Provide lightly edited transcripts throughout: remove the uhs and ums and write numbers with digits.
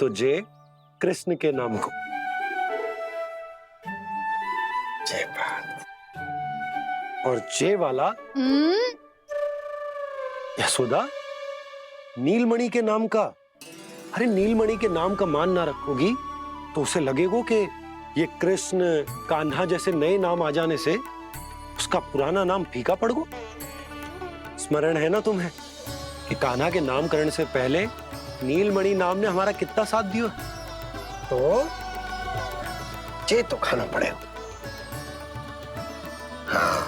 तो जे कृष्ण के नाम को। जे बात। और जे वाला यशोदा नीलमणि के नाम का। अरे नीलमणि के नाम का मान ना रखोगी तो उसे लगेगा कि ये कृष्ण कान्हा जैसे नए नाम आ जाने से उसका पुराना नाम फीका पड़ गो। स्मरण है ना तुम्हें कि कान्हा के नामकरण से पहले नीलमणि नाम ने हमारा कितना साथ दिया। तो जे तो खाना पड़ेगा। हाँ।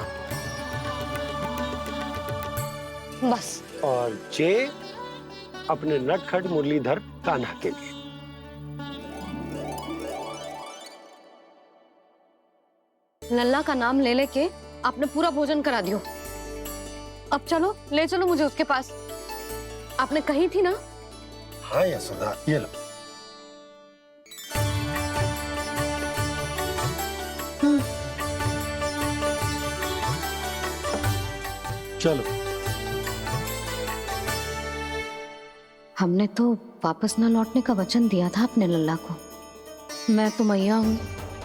बस। और जे अपने नटखट मुरलीधर कान्हा के लिए। लल्ला का नाम ले लेके आपने पूरा भोजन करा दियो। अब चलो, ले चलो मुझे उसके पास। आपने कही थी ना। हाँ यशोदा, ये लो। चलो। हमने तो वापस न लौटने का वचन दिया था अपने लल्ला को। मैं तो मैया हूँ,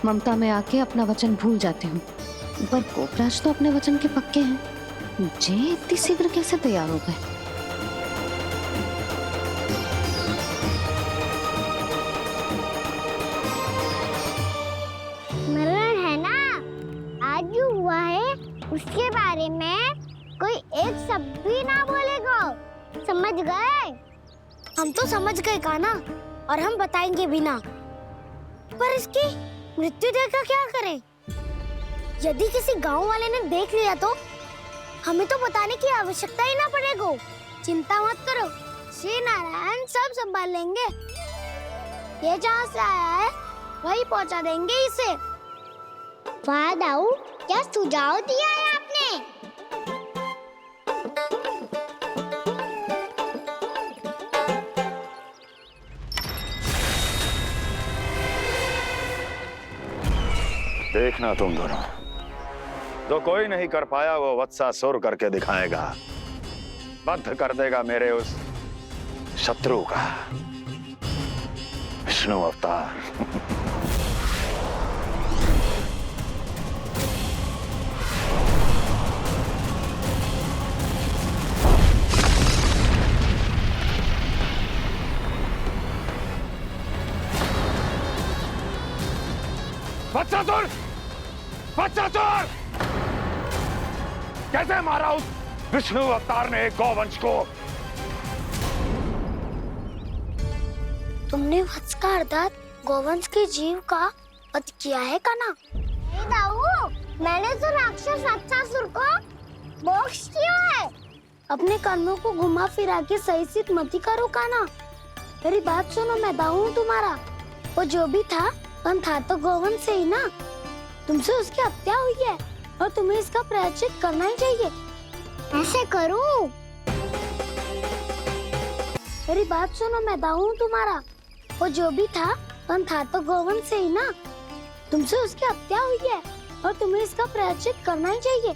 ममता में आके अपना वचन भूल जाती हूँ, पर गोपराज तो अपने वचन के पक्के हैं। जे इतनी शीघ्र कैसे तैयार हो गए? मरण है ना, आज जो हुआ है उसके बारे में कोई एक शब्द भी ना बोलेगा। समझ गए? हम तो समझ गए कान्हा, और हम बताएंगे भी ना। पर इसकी मृत्यु देखकर क्या करें? यदि किसी गांव वाले ने देख लिया तो हमें तो बताने की आवश्यकता ही ना पड़ेगा। चिंता मत करो, श्री नारायण सब संभाल लेंगे। ये जहाँ से आया है वही पहुँचा देंगे इसे। वाह दाऊ, क्या सुझाव दिया है आपने। देखना तुम दोनों, जो कोई नहीं कर पाया वो वत्सासुर करके दिखाएगा। बंध कर देगा मेरे उस शत्रु का विष्णु अवतार। वत्सासुर! वत्सासुर! कैसे मारा उस विष्णु अवतार ने एक गौवंश को? तुमने वत्स का अर्थात गौवंश के जीव का वध किया है कान्हा? नहीं दाऊ, मैंने तो राक्षस वत्सासुर को मोक्ष दिया है। अपने कर्मों को घुमा फिरा के सही सिद्ध मत करो कान्हा। मेरी बात सुनो, मैं दाऊ हूँ तुम्हारा। वो जो भी था था तो गौवंश से ही ना। तुमसे उसकी हत्या हुई है और तुम्हें इसका प्रायश्चित करना ही चाहिए। ऐसे करूं? मेरी बात सुनो, मैं दाऊ हूँ तुम्हारा। वो जो भी था तो गौवंश से ही ना। तुमसे उसकी हत्या हुई है और तुम्हें इसका प्रायश्चित करना ही चाहिए।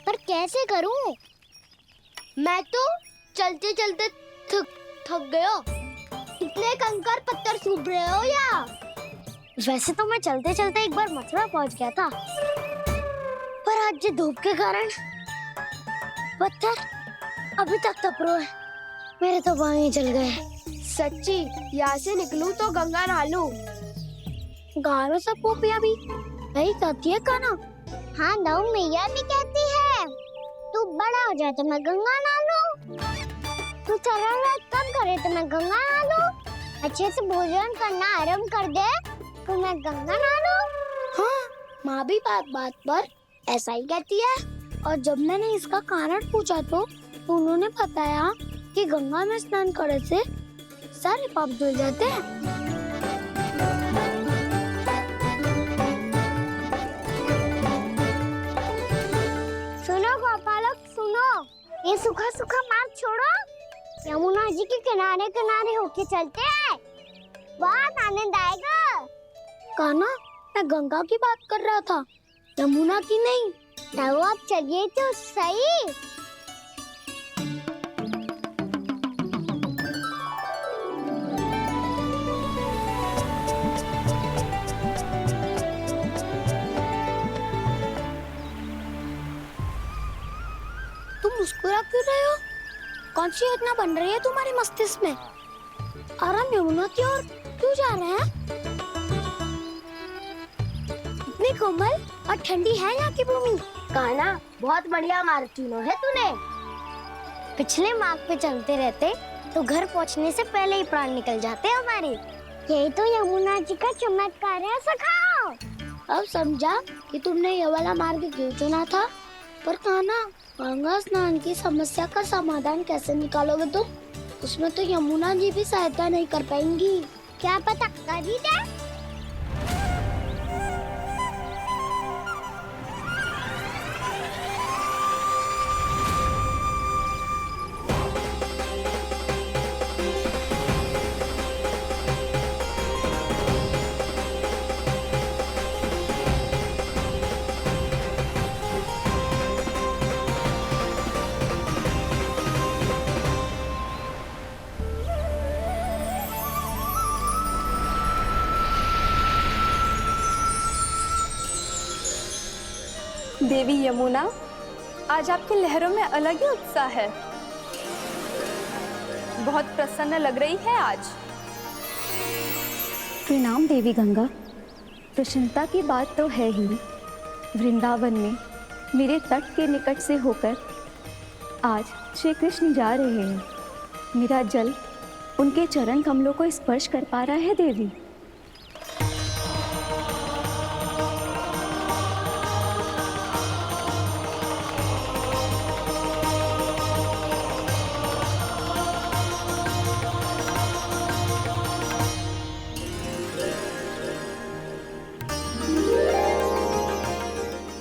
पर कैसे करूं? मैं तो चलते चलते थक गया। इतने कंकर पत्थर सूख रहे हो या? वैसे तो मैं चलते चलते एक बार मथुरा पहुंच गया था, पर आज ये धूप के कारण पत्थर अभी तक तप रहे हैं। मेरे तो पाँव ही जल गए। सच्ची, यहाँ से निकलूं तो गंगा नहा लूं। गारो सब पोपिया भी यही कहती है कान्हा। हाँ दाऊ, मैया भी कहती है तू बड़ा हो जाए तो मैं गंगा नहा लूं, तू शरारत कम करे तो मैं गंगा नहा लूं, अच्छे से भोजन करना आरंभ कर दे तो मैं गंगा नहा लूं। हाँ, माँ भी बात बात पर ऐसा ही कहती है। और जब मैंने इसका कारण पूछा तो उन्होंने बताया कि गंगा में स्नान करने से सारे पाप धुल जाते हैं। सुनो गोपालक, सुनो, ये सूखा सूखा मार्ग छोड़ो, यमुना जी के किनारे किनारे होके चलते हैं, बहुत आनंद आएगा। कान्हा, मैं गंगा की बात कर रहा था, यमुना की नहीं। तो आप चलिए तो सही। घबरा क्यों रहे हो? कौन सी योजना बन रही है तुम्हारे मस्तिष्क में? और हम यमुना की ओर क्यों जा रहे हैं? इतनी कोमल और ठंडी है यहाँ की भूमि। कान्हा, बहुत बढ़िया मार्ग चुना है तूने। पिछले मार्ग पे चलते रहते तो घर पहुँचने से पहले ही प्राण निकल जाते हमारे। यही तो यमुना जी का चमत्कार है सखाओ। अब समझा कि तुमने ये वाला मार्ग क्यों चुना था। पर कान्हा, गंगा स्नान की समस्या का समाधान कैसे निकालोगे तुम? उसमें तो यमुना जी भी सहायता नहीं कर पाएंगी। क्या पता कर ही दे। देवी यमुना, आज आपकी लहरों में अलग ही उत्साह है। बहुत प्रसन्न लग रही है आज। प्रणाम देवी गंगा। प्रसन्नता की बात तो है ही। वृंदावन में मेरे तट के निकट से होकर आज श्री कृष्ण जा रहे हैं। मेरा जल उनके चरण कमलों को स्पर्श कर पा रहा है देवी।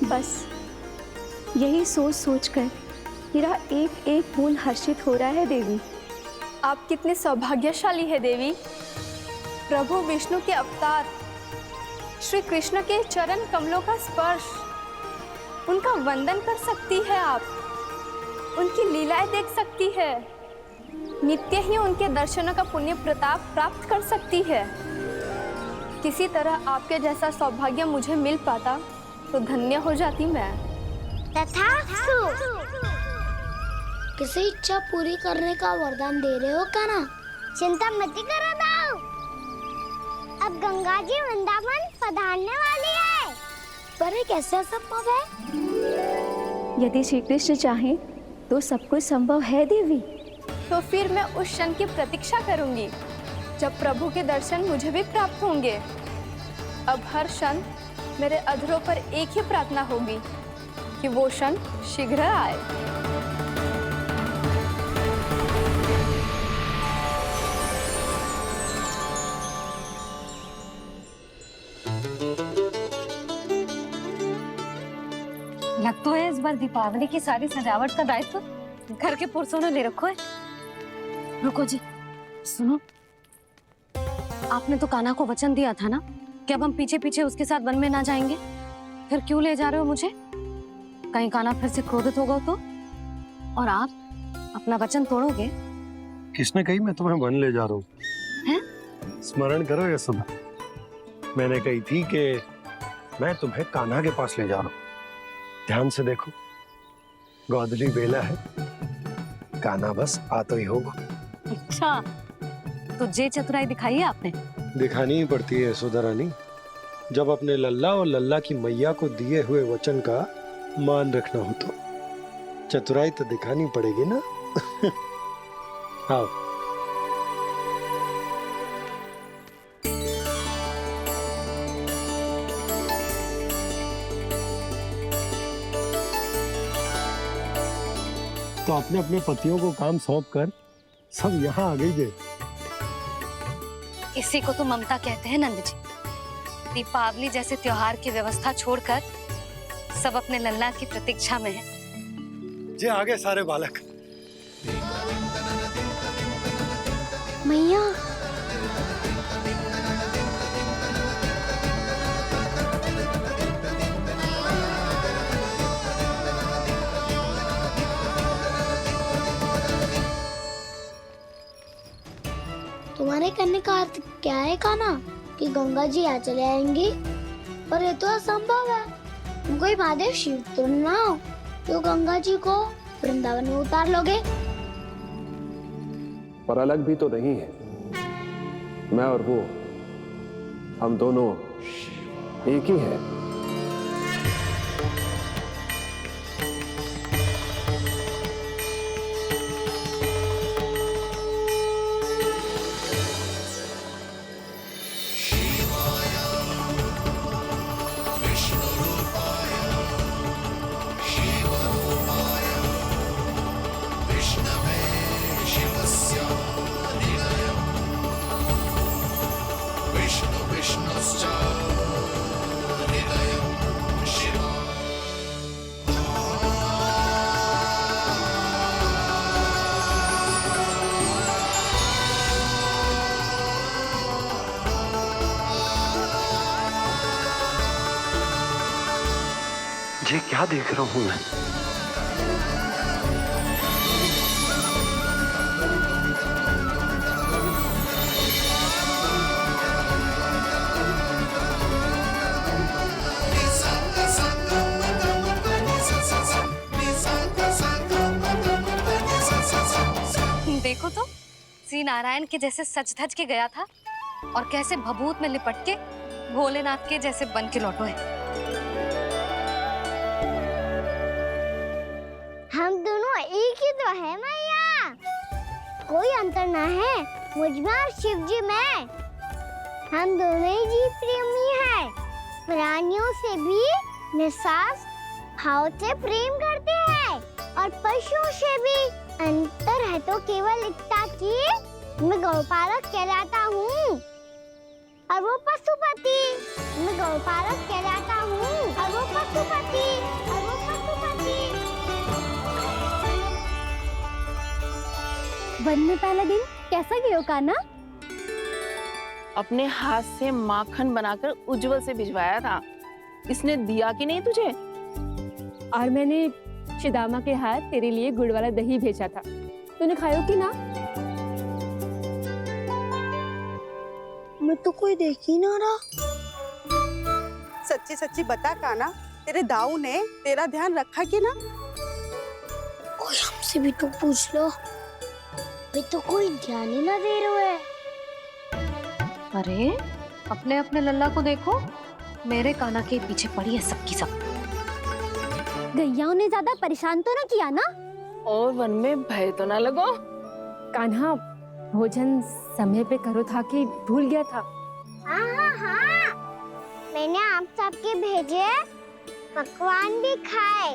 बस यही सोच सोचकर मेरा एक एक बूंद हर्षित हो रहा है देवी। आप कितने सौभाग्यशाली है देवी। प्रभु विष्णु के अवतार श्री कृष्ण के चरण कमलों का स्पर्श, उनका वंदन कर सकती है आप, उनकी लीलाएं देख सकती है, नित्य ही उनके दर्शनों का पुण्य प्रताप प्राप्त कर सकती है। किसी तरह आपके जैसा सौभाग्य मुझे मिल पाता तो धन्य हो जाती मैं। तथास्तु। किसी इच्छा पूरी करने का वरदान दे रहे हो कान्हा? चिंता मत करो दाऊ। अब गंगा जी वृंदावन पधारने वाली है। पर ये कैसे संभव है? यदि श्री कृष्ण चाहें तो सब कुछ संभव है देवी। तो फिर मैं उस क्षण की प्रतीक्षा करूंगी जब प्रभु के दर्शन मुझे भी प्राप्त होंगे। अब हर क्षण मेरे अधरों पर एक ही प्रार्थना होगी कि वो क्षण शीघ्र आए। लग तो है इस बार दीपावली की सारी सजावट का दायित्व घर के पुरुषों ने ले रखो है। रुको जी, सुनो, आपने तो कान्हा को वचन दिया था ना कि अब हम पीछे पीछे उसके साथ वन में ना जाएंगे। फिर क्यों ले जा रहे हो मुझे? कहीं कान्हा फिर से क्रोधित होगा तो? और आप अपना वचन तोड़ोगे? किसने कही मैं तुम्हें वन ले जा रहा हूँ? हैं? स्मरण करो यशोदा, मैंने कही थी कि मैं तुम्हें कान्हा के पास ले जा रहा हूँ। ध्यान से देखो, गोदली बेला है, कान्हा बस आ तो ही होगा। अच्छा, तो जे चतुराई दिखाई है आपने? दिखानी ही पड़ती है यशोदा रानी, जब अपने लल्ला और लल्ला की मैया को दिए हुए वचन का मान रखना हो तो चतुराई तो दिखानी पड़ेगी ना। आओ। तो अपने अपने पतियों को काम सौंप कर सब यहाँ आ गई है। इसी को तो ममता कहते हैं नंद जी। दीपावली जैसे त्योहार की व्यवस्था छोड़कर सब अपने लल्ला की प्रतीक्षा में हैं। जे आगे सारे बालक। मैया, तुम्हारे कहने का अर्थ क्या है कान्हा? कि गंगा जी यहाँ चले आएंगी? पर ये तो असंभव है। तुम कोई महादेव शिव तो ना हो जो गंगा जी को वृंदावन में उतार लोगे? पर अलग भी तो नहीं है। मैं और वो, हम दोनों एक ही हैं। ये क्या देख रहा हूं मैं? देखो तो श्री नारायण के जैसे सच धज के गया था और कैसे भभूत में लिपट के भोलेनाथ के जैसे बन के लौटो है। हम दोनों एक ही तो है मैया, कोई अंतर ना है मुझ में और शिव जी में। हम दोनों ही जीव प्रेमी हैं, प्राणियों से भी निस्वार्थ भाव से प्रेम करते हैं और पशुओं से भी। अंतर है तो केवल इतना कि मैं गौपालक कहलाता हूँ और वो पशुपति। मैं गौपालक कहलाता हूँ और वो पशुपति। वन में पहला दिन कैसा गया कान्हा? अपने हाथ से माखन बनाकर उज्जवल से भिजवाया था। इसने दिया कि नहीं तुझे? और मैंने शिदामा के हाथ तेरे लिए गुड़ वाला दही भेजा था, तूने खायो कि ना? मैं तो कोई देख ही ना रहा। सच्ची सच्ची बता कान्हा, तेरे दाऊ ने तेरा ध्यान रखा कि ना? कोई हमसे भी तो पूछ लो, वे तो कोई ध्यान ही ना दे रहे हैं। अरे अपने अपने लल्ला को देखो, मेरे कान्हा के पीछे पड़ी है सबकी सब। गैयाओं ने ज्यादा परेशान तो ना किया ना? और वन में भय तो ना लगो? कान्हा भोजन समय पे करो था कि भूल गया था? हाँ, मैंने आप सबके भेजे पकवान भी खाए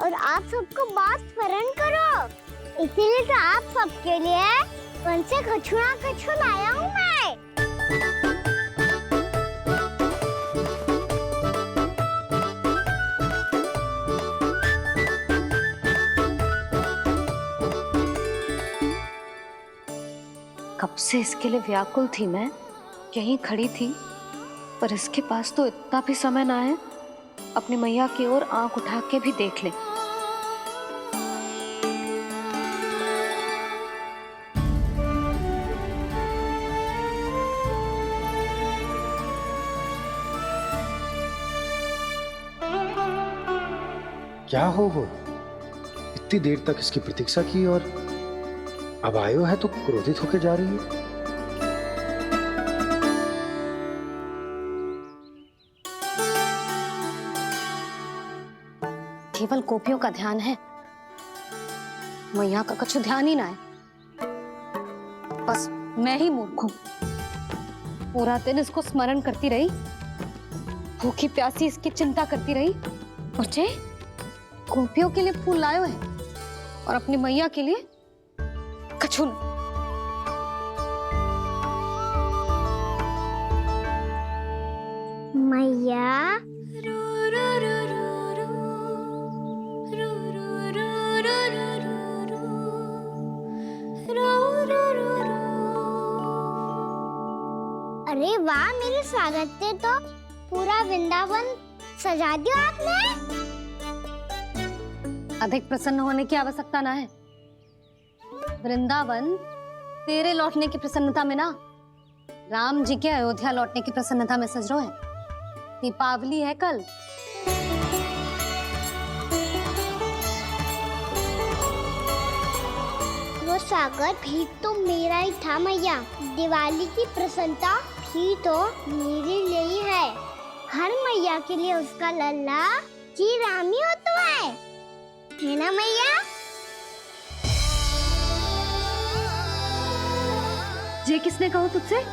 और आप सबको बात स्मरण करो, इसीलिए तो आप सबके लिए वन से कछुआ लाया हूँ मैं। कब से इसके लिए व्याकुल थी मैं, यहीं खड़ी थी, पर इसके पास तो इतना भी समय ना है अपनी मैया की ओर आंख उठा के भी देख ले। क्या हो वो? इतनी देर तक इसकी प्रतीक्षा की और अब आयो है तो क्रोधित होकर जा रही है। केवल गोपियों का ध्यान है, मैया का कुछ ध्यान ही ना है। बस मैं ही मूर्ख हूं, पूरा दिन इसको स्मरण करती रही, भूखी प्यासी इसकी चिंता करती रही, और जे गोपियों के लिए फूल लायो है और अपनी मैया के लिए कछु न। मैया अरे वाह, मेरे स्वागत से तो पूरा वृंदावन सजा दिया आपने। अधिक प्रसन्न होने की आवश्यकता ना है। वृंदावन तेरे लौटने की प्रसन्नता में ना, राम जी के अयोध्या लौटने की प्रसन्नता में सज रहे हैं। दीपावली है कल। और सागर भी तो मेरा ही था मैया। दिवाली की प्रसन्नता भी तो मेरे लिए ही है। हर मैया के लिए उसका लल्ला की रामी होता है ना मैया? ये किसने कहा तुझसे?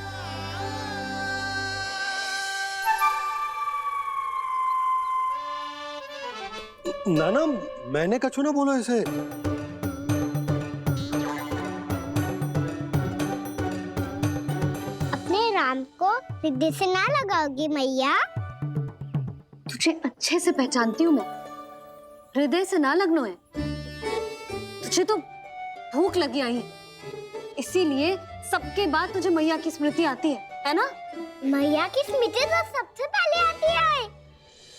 नाना, मैंने कछु ना बोलो इसे। अपने राम को हृदय से ना लगाओगी मैया? तुझे अच्छे से पहचानती हूँ मैं, हृदय से ना लगनो है। तुझे तो भूख लगी आई है, इसीलिए सबके बाद तुझे मैया की स्मृति आती है ना? मैया की स्मृति तो सबसे पहले आती है।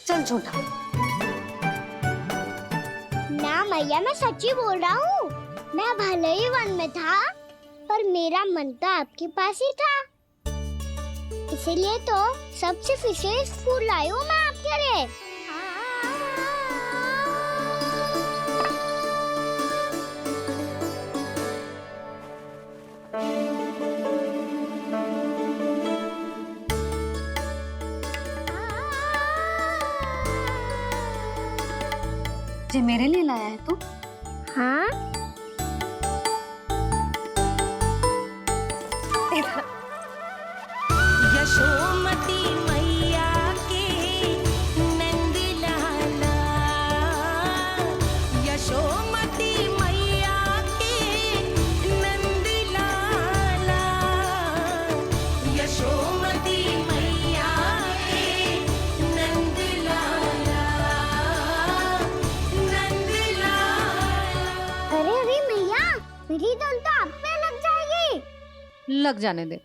चल छोटा। ना मैया, मैं सच्ची बोल रहा हूँ। मैं भले ही वन में था, पर मेरा मन तो आपके पास ही था। इसीलिए तो सबसे विशेष फूल लाई हूँ मैं आपके लिए। ये मेरे लिए लाया है तू? हाँ, यशोमती मैया के नंद लाला, यशोमती मैया के नंद लाला, यशोमती मैया के नंद लाला, नंद लाला। अरे अरे मैया, मेरी धुन तो आप पे लग जाएगी। लग जाने दे।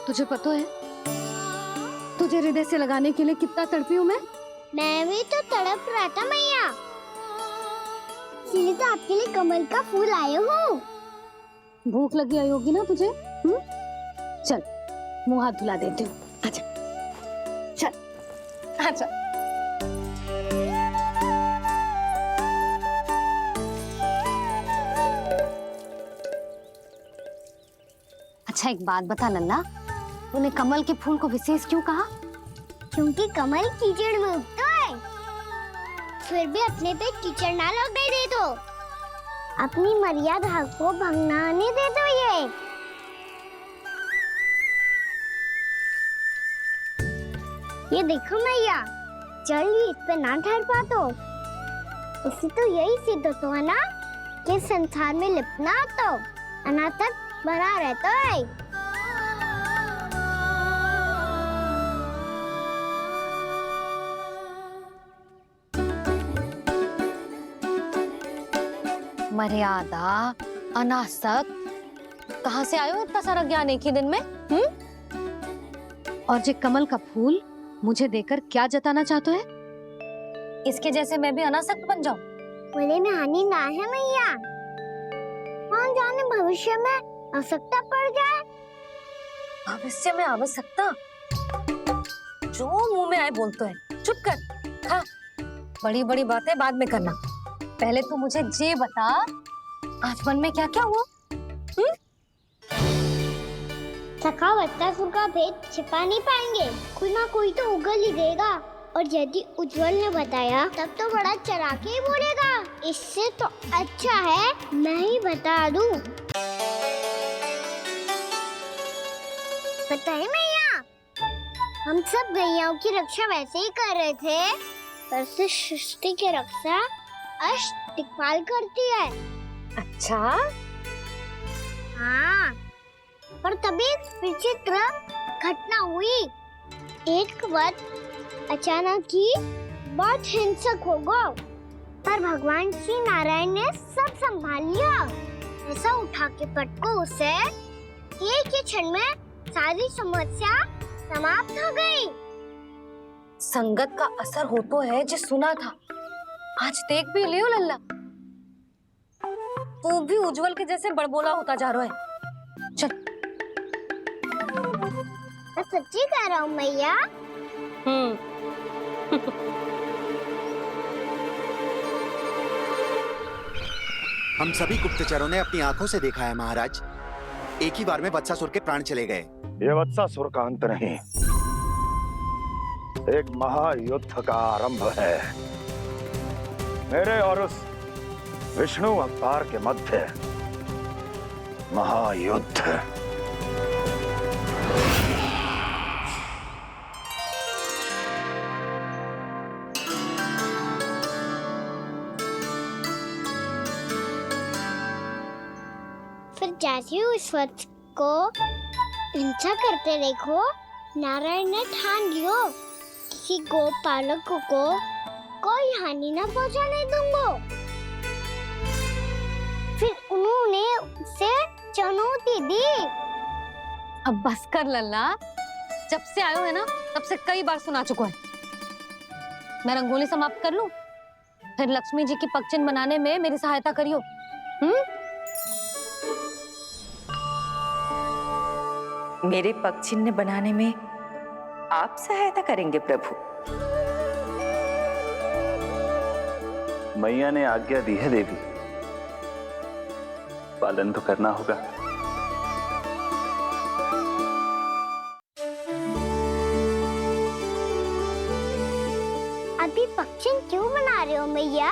तुझे पता है तुझे हृदय से लगाने के लिए कितना तड़पी हूँ मैं? मैं भी तो तड़प रहा था मैया, इसलिए तो आपके लिए कमल का फूल आया हूँ। भूख लगी आई होगी ना तुझे? चल मुंह हाथ धुला देती हूँ। आजा, चल आजा। अच्छा एक बात बता लल्ला, तूने कमल के फूल को विशेष क्यों कहा? क्योंकि कमल कीचड़ में उगता है, फिर भी अपने पे कीचड़ ना लगने दे दो। अपनी मर्यादा को भंग ना आने दे दो। ये देखो मैया, जल भी इस पे ना ठहर पा तो इससे तो यही सिद्ध होता है ना कि संसार में लिपना तो अनाथक बना रहता है। मर्यादा, अनासक्त, कहाँ से आयो इतना सारा ज्ञान एक ही दिन में? और ये कमल का फूल मुझे देकर क्या जताना चाहते है? इसके जैसे मैं भी अनासक्त बन जाऊं? बोले में हानि ना है मैया, कौन जाने भविष्य में आवश्यकता पड़ जाए। भविष्य में आवश्यकता? जो मुंह में आए बोलते हैं, चुप कर। हाँ, बड़ी बड़ी बातें बाद में करना, पहले तू मुझे ये बता आज मन में क्या क्या हुआ? सखा वत्तासुर का भेद छिपा नहीं पाएंगे, कोई ना कोई तो उगल ही देगा। और यदि उज्जवल ने बताया तब तो बड़ा चढ़ा के ही बोलेगा। इससे तो अच्छा है मैं ही बता दूं। पता है मैया, हम सब गैयाओं की रक्षा वैसे ही कर रहे थे, पर से सृष्टि की रक्षा अष्ट दिक्पाल करती है। अच्छा? हाँ, पर तभी विचित्र घटना हुई। एक वक्त अचानक ही बहुत हिंसक हो गया, पर भगवान श्री नारायण ने सब संभाल लिया। ऐसा उठा के पटको उसे, एक ही क्षण में सारी समस्या समाप्त हो गई। संगत का असर हो तो है जो सुना था, आज देख भी लियो लल्ला, तू भी उज्जवल के जैसे बड़बोला होता जा रहा है। चल। मैं सच्ची कह रहा हूँ मैया। हम सभी गुप्तचरों ने अपनी आंखों से देखा है महाराज। एक ही बार में वत्सासुर के प्राण चले गए। ये वत्सासुर का अंत नहीं, एक महायुद्ध का आरंभ है। मेरे और उस विष्णु अवतार के मध्य महायुद्ध। फिर जैसे ही उस वत्स को हिंसा करते देखो, नारायण ने ठान लियो किसी गोपालक को कोई हानि न पहुंचाने दूंगा। फिर उन्होंने उसे चुनौती दी। अब बस कर लल्ला, जब से आयो है ना तब से कई बार सुना चुका है। मैं रंगोली समाप्त कर लूं, फिर लक्ष्मी जी की पगचिन बनाने में मेरी सहायता करियो। मेरे पगचिन्ह बनाने में आप सहायता करेंगे प्रभु? मैया ने आज्ञा दी है देवी, पालन तो करना होगा। अभी पगचिन क्यों बना रहे हो मैया?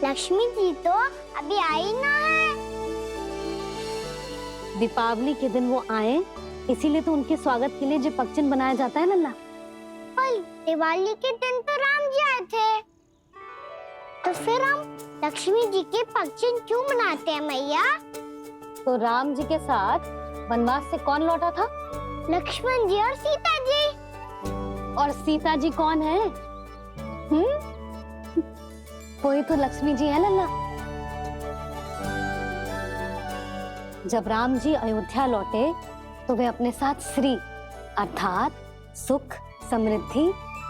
लक्ष्मी जी तो अभी आई ना है। दीपावली के दिन वो आए, इसीलिए तो उनके स्वागत के लिए जो पगचिन बनाया जाता है लल्ला। पर दिवाली के दिन तो राम जी आए थे, तो फिर हम लक्ष्मी जी के पगचिन क्यों मनाते हैं मैया? तो राम जी के साथ वनवास से कौन लौटा था? लक्ष्मण जी और सीता जी। और सीता जी कौन है? वही तो लक्ष्मी जी है लल्ला। जब राम जी अयोध्या लौटे तो वे अपने साथ श्री अर्थात सुख, समृद्धि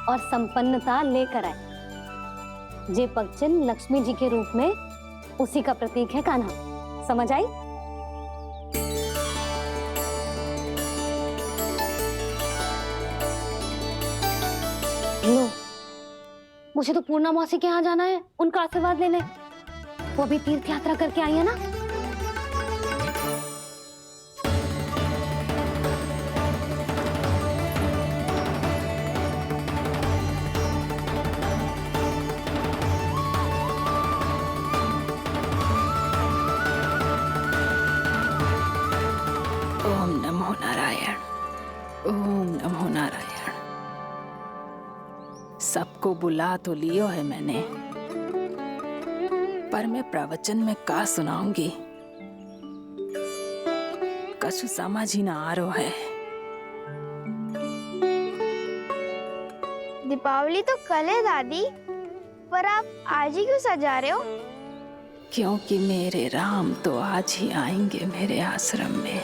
और संपन्नता लेकर आए। जे पगचिन लक्ष्मी जी के रूप में उसी का प्रतीक है कान्हा। समझ आई? लो, मुझे तो पूर्णा मौसी के यहाँ जाना है, उनका आशीर्वाद लेने। वो भी तीर्थ यात्रा करके आई है ना। ओम नमो नारायण, ओम नमो नारायण। सबको बुला तो लियो है मैंने, पर मैं प्रवचन में का सुनाऊंगी, कछु समझ ही ना आ रहा है। दीपावली तो कल है दादी, पर आप आज ही क्यों सजा रहे हो? क्योंकि मेरे राम तो आज ही आएंगे मेरे आश्रम में।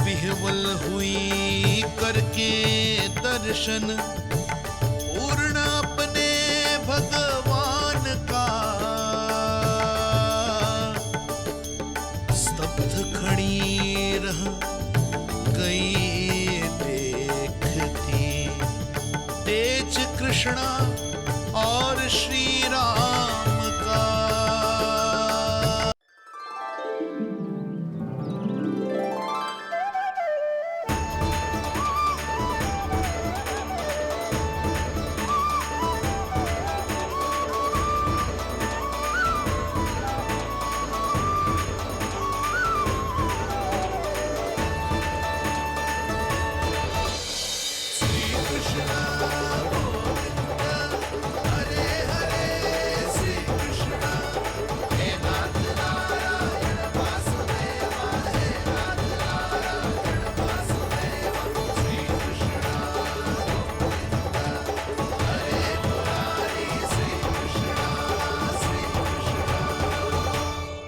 विह्वल हुई करके दर्शन, पूर्ण अपने भगवान का, स्तब्ध खड़ी रह गई देखती तेज कृष्णा और श्री राम का।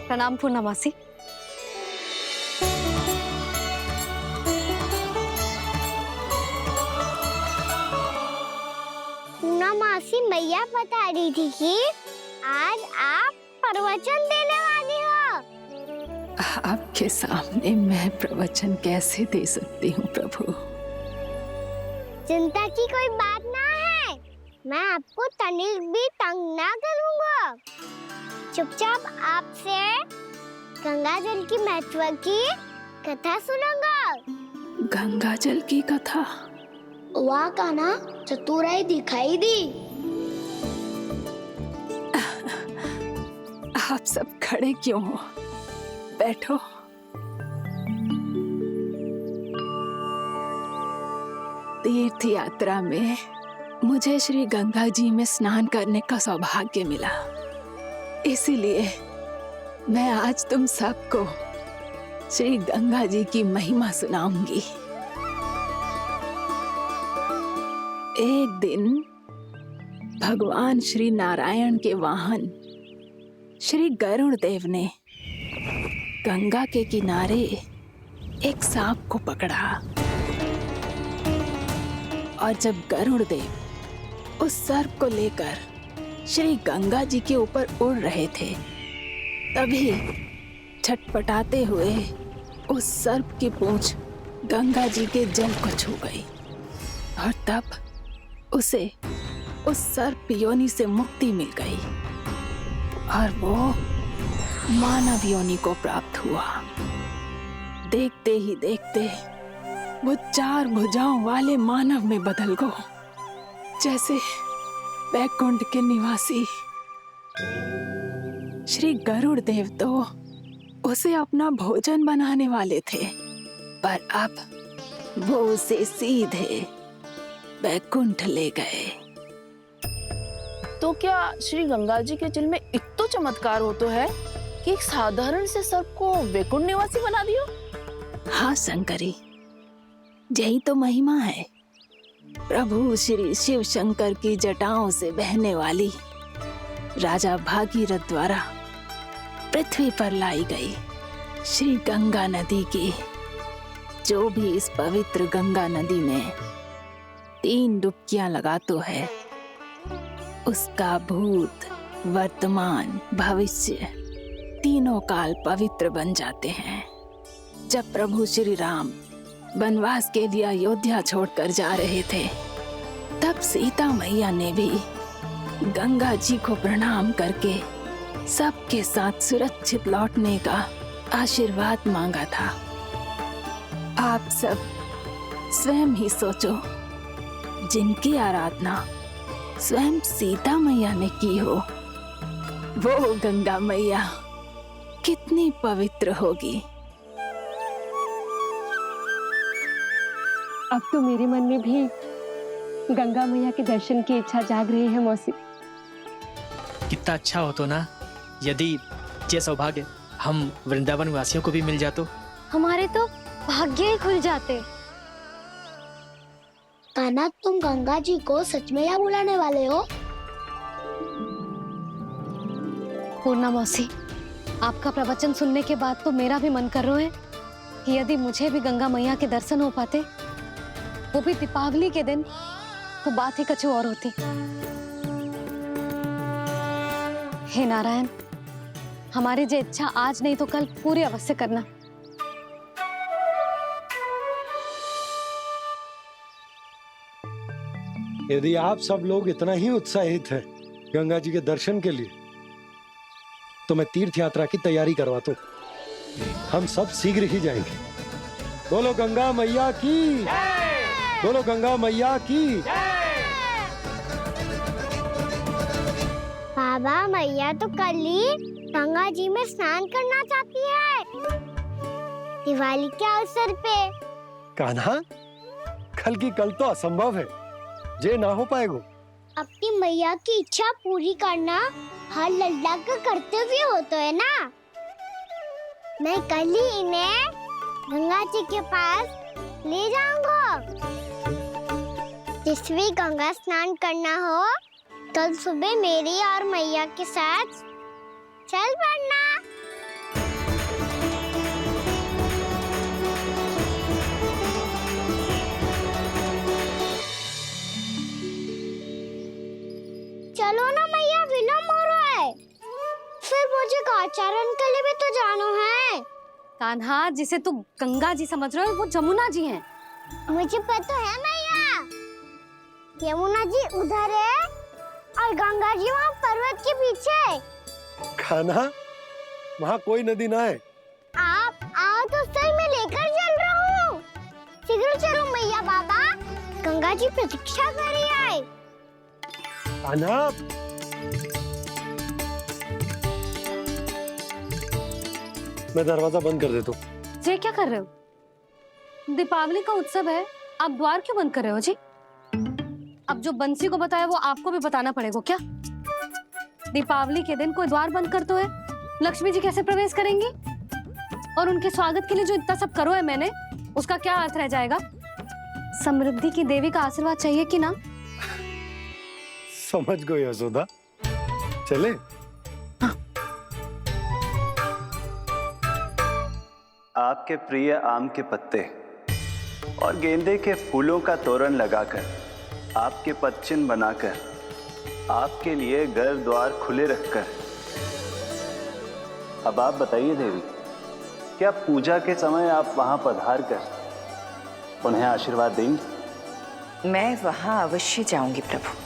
प्रणाम पूर्णा मासी। पूर्णा मासी मैया बता रही थी कि आज आप प्रवचन देने वाली हो। आपके सामने मैं प्रवचन कैसे दे सकती हूँ प्रभु? चिंता की कोई बात ना है, मैं आपको तनिक भी तंग ना करूँगा। चुपचाप आपसे गंगा जल की महत्व की कथा सुनूंगा। गंगा जल की कथा? वाह कान्हा, चतुराई दिखाई दी। आप सब खड़े क्यों हो? बैठो। तीर्थ यात्रा में मुझे श्री गंगा जी में स्नान करने का सौभाग्य मिला, इसीलिए मैं आज तुम सबको श्री गंगा जी की महिमा सुनाऊंगी। एक दिन भगवान श्री नारायण के वाहन श्री गरुड़ देव ने गंगा के किनारे एक सांप को पकड़ा, और जब गरुड़ देव उस सर्प को लेकर श्री गंगा जी के ऊपर उड़ रहे थे, तभी छटपटाते हुए उस सर्प की पूंछ गंगा जी के जल को छू गई, और तब उसे उस सर्प योनि से मुक्ति मिल गई और वो मानव योनि को प्राप्त हुआ। देखते ही देखते वो 4 भुजाओं वाले मानव में बदल गो, जैसे बैकुंठ के निवासी। श्री गरुड़ देव तो उसे अपना भोजन बनाने वाले थे, पर अब वो उसे सीधे बैकुंठ ले गए। तो क्या श्री गंगा जी के जल में इतना चमत्कार हो तो है कि एक साधारण से सर्प को वैकुंठ निवासी बना दियो? हाँ शंकरी, यही तो महिमा है। प्रभु श्री शिव शंकर की जटाओं से बहने वाली राजा भागीरथ द्वारा पृथ्वी पर लाई गई श्री गंगा नदी की, जो भी इस पवित्र गंगा नदी में 3 डुबकियां लगातो है, उसका भूत, वर्तमान, भविष्य तीनों काल पवित्र बन जाते हैं। जब प्रभु श्री राम वनवास के लिए अयोध्या छोड़कर जा रहे थे, तब सीता मैया ने भी गंगा जी को प्रणाम करके सबके साथ सुरक्षित लौटने का आशीर्वाद मांगा था। आप सब स्वयं ही सोचो, जिनकी आराधना स्वयं सीता मैया ने की हो, वो गंगा मैया कितनी पवित्र होगी। अब तो मेरे मन में भी गंगा मैया के दर्शन की इच्छा जाग रही है मौसी। कितना अच्छा हो तो ना यदि ये सौभाग्य हम वृंदावन वासियों को भी मिल जातो। हमारे तो भाग्य ही खुल जाते। कान्हा, तुम गंगा जी को सच में यहाँ बुलाने वाले हो? पूर्णा मौसी, आपका प्रवचन सुनने के बाद तो मेरा भी मन कर रहा है कि यदि मुझे भी गंगा मैया के दर्शन हो पाते, वो भी दीपावली के दिन, तो बात ही कुछ और होती। हे नारायण, हमारी जो इच्छा आज नहीं तो कल पूरी अवश्य करना। यदि आप सब लोग इतना ही उत्साहित हैं गंगा जी के दर्शन के लिए, तो मैं तीर्थ यात्रा की तैयारी करवाता हूँ। हम सब शीघ्र ही जाएंगे। बोलो गंगा मैया की, बोलो गंगा मैया की। बाबा, मैया तो कल ही गंगा जी में स्नान करना चाहती है, दिवाली के अवसर पे। कान्हा, कल की कल तो असंभव है, जे ना हो पाएगा। अपनी मैया की इच्छा पूरी करना हर लल्ला का कर्तव्य होता है ना। मैं कल ही इन्हें गंगा जी के पास ले जाऊंगा। जिस भी गंगा स्नान करना हो, कल सुबह मेरी और मैया के साथ चल पड़ना। चलो ना मैया, विलम्ब हो रहा है। कान्हा, जिसे तू गंगा जी समझ रहे हो वो जमुना जी हैं। मुझे पता है मैया, यमुना जी उधर है और गंगा जी वहाँ पर्वत के पीछे। कान्हा, वहाँ कोई नदी ना है। आप आओ तो सही, मैं लेकर चल रहा हूँ। शीघ्र चलो मैया बाबा, गंगा जी प्रतीक्षा कर रही है। कान्हा, मैं दरवाजा बंद कर देता हूँ। ये क्या कर रहे हो? दीपावली का उत्सव है, आप द्वार क्यों बंद कर रहे हो जी? अब जो बंसी को बताया वो आपको भी बताना पड़ेगा क्या? दीपावली के दिन कोई द्वार बंद कर तो है, लक्ष्मी जी कैसे प्रवेश करेंगी? और उनके स्वागत के लिए जो इतना सब करो है मैंने, उसका क्या अर्थ रह जाएगा? समृद्धि की देवी का आशीर्वाद चाहिए कि ना? समझ गई यशोदा, चले। आपके प्रिय आम के पत्ते और गेंदे के फूलों का तोरण लगाकर, आपके पदचिन्ह बनाकर, आपके लिए घर द्वार खुले रखकर, अब आप बताइए देवी, क्या पूजा के समय आप वहां पधार कर उन्हें आशीर्वाद देंगी? मैं वहां अवश्य जाऊंगी प्रभु,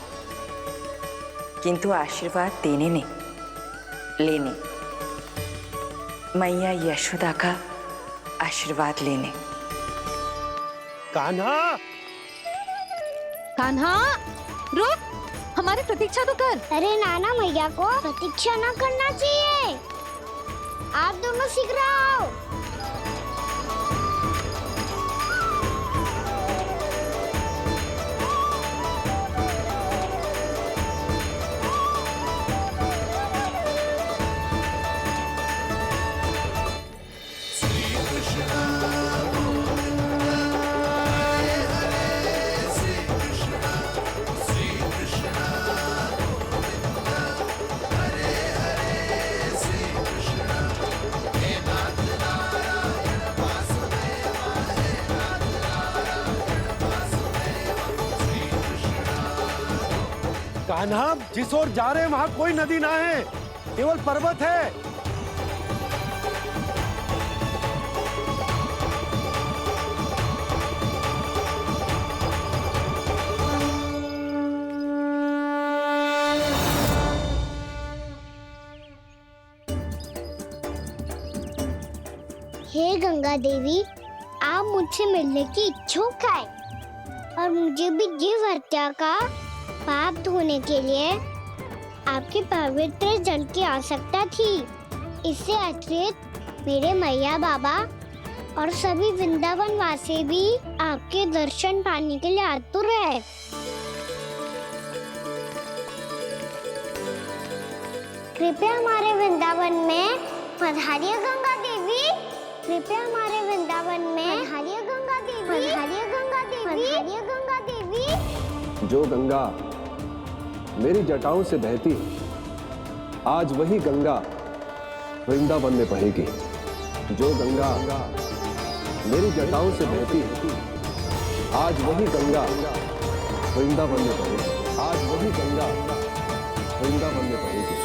किंतु आशीर्वाद देने नहीं, लेने, मैया यशोदा का आशीर्वाद लेने। कान्हा, कान्हा, रुक, हमारी प्रतीक्षा तो कर। अरे नाना, मैया को प्रतीक्षा ना करना चाहिए। आप दोनों शीघ्र आओ। कान्हा, जिस ओर जा रहे हैं वहां कोई नदी ना है, केवल पर्वत है। हे गंगा देवी, आप मुझसे मिलने की इच्छुक है और मुझे भी जीव हत्या का पाप धोने के लिए आपके पवित्र जल की आवश्यकता थी। इससे अतिरिक्त मेरे मैया बाबा और सभी वृंदावन वासी भी आपके दर्शन पाने के लिए आतुर है। कृपया हमारे वृंदावन में पधारिए गंगा देवी। कृपया हमारे वृंदावन में पधारिए गंगा देवी। पधारिए गंगा देवी। पधारिए गंगा देवी। जो गंगा मेरी जटाओं से बहती है, आज वही गंगा वृंदावन में बहेगी। जो गंगा मेरी जटाओं से बहती है, आज वही गंगा वृंदावन में बहेगी। आज वही गंगा वृंदावन में बहेगी।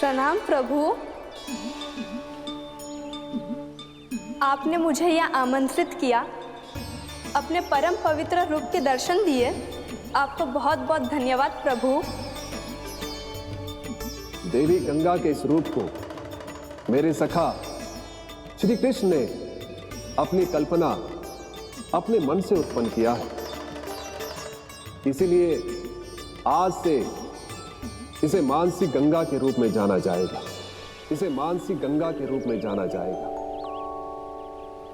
प्रणाम प्रभु, आपने मुझे यहाँ आमंत्रित किया, अपने परम पवित्र रूप के दर्शन दिए, आपको बहुत बहुत धन्यवाद प्रभु। देवी गंगा के इस रूप को मेरे सखा श्री कृष्ण ने अपनी कल्पना अपने मन से उत्पन्न किया है। इसीलिए आज से इसे मानसी गंगा के रूप में जाना जाएगा। इसे मानसी गंगा के रूप में जाना जाएगा।